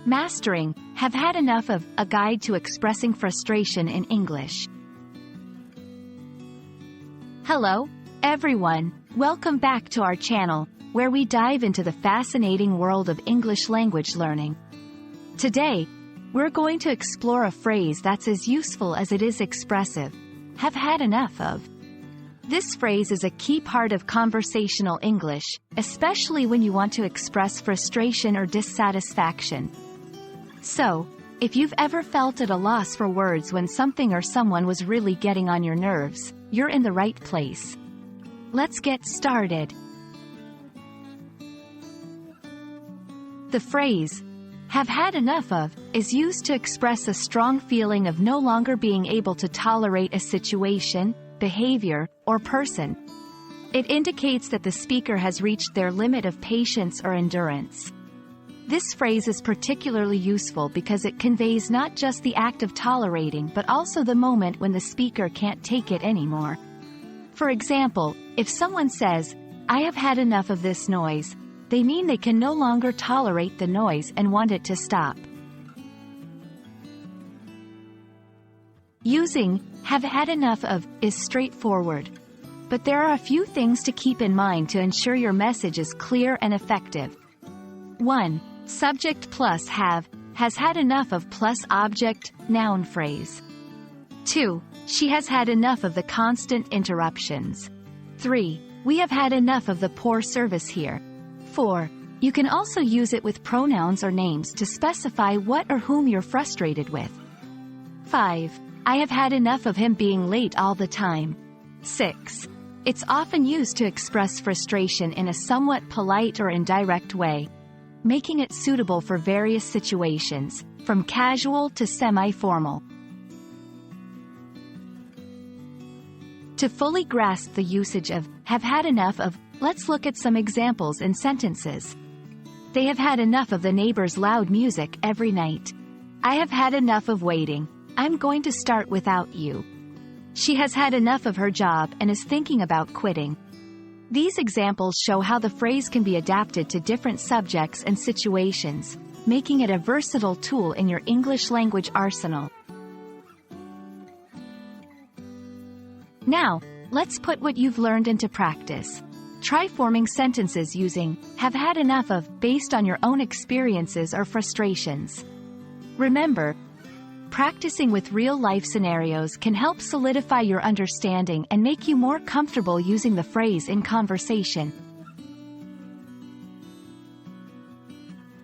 Mastering, have had enough of, a guide to expressing frustration in English. Hello, everyone. Welcome back to our channel, where we dive into the fascinating world of English language learning. Today, we're going to explore a phrase that's as useful as it is expressive. Have had enough of. This phrase is a key part of conversational English, especially when you want to express frustration or dissatisfaction. So, if you've ever felt at a loss for words when something or someone was really getting on your nerves, you're in the right place. Let's get started. The phrase, have had enough of, is used to express a strong feeling of no longer being able to tolerate a situation, behavior, or person. It indicates that the speaker has reached their limit of patience or endurance. This phrase is particularly useful because it conveys not just the act of tolerating but also the moment when the speaker can't take it anymore. For example, if someone says, "I have had enough of this noise," they mean they can no longer tolerate the noise and want it to stop. Using have had enough of is straightforward. But there are a few things to keep in mind to ensure your message is clear and effective. 1. Subject plus have, has had enough of plus object, noun phrase. 2. She has had enough of the constant interruptions. 3. We have had enough of the poor service here. 4. You can also use it with pronouns or names to specify what or whom you're frustrated with. 5. I have had enough of him being late all the time. 6. It's often used to express frustration in a somewhat polite or indirect way, making it suitable for various situations, from casual to semi-formal. To fully grasp the usage of have had enough of, let's look at some examples in sentences. They have had enough of the neighbor's loud music every night. I have had enough of waiting. I'm going to start without you. She has had enough of her job and is thinking about quitting. These examples show how the phrase can be adapted to different subjects and situations, making it a versatile tool in your English language arsenal. Now, let's put what you've learned into practice. Try forming sentences using have had enough of based on your own experiences or frustrations. Remember, practicing with real-life scenarios can help solidify your understanding and make you more comfortable using the phrase in conversation.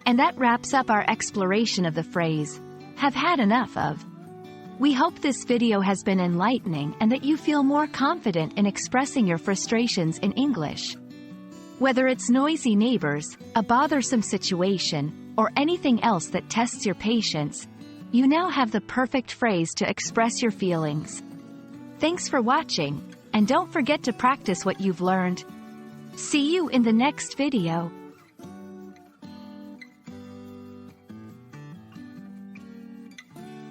And that wraps up our exploration of the phrase, have had enough of. We hope this video has been enlightening and that you feel more confident in expressing your frustrations in English. Whether it's noisy neighbors, a bothersome situation, or anything else that tests your patience, you now have the perfect phrase to express your feelings. Thanks for watching, and don't forget to practice what you've learned. See you in the next video.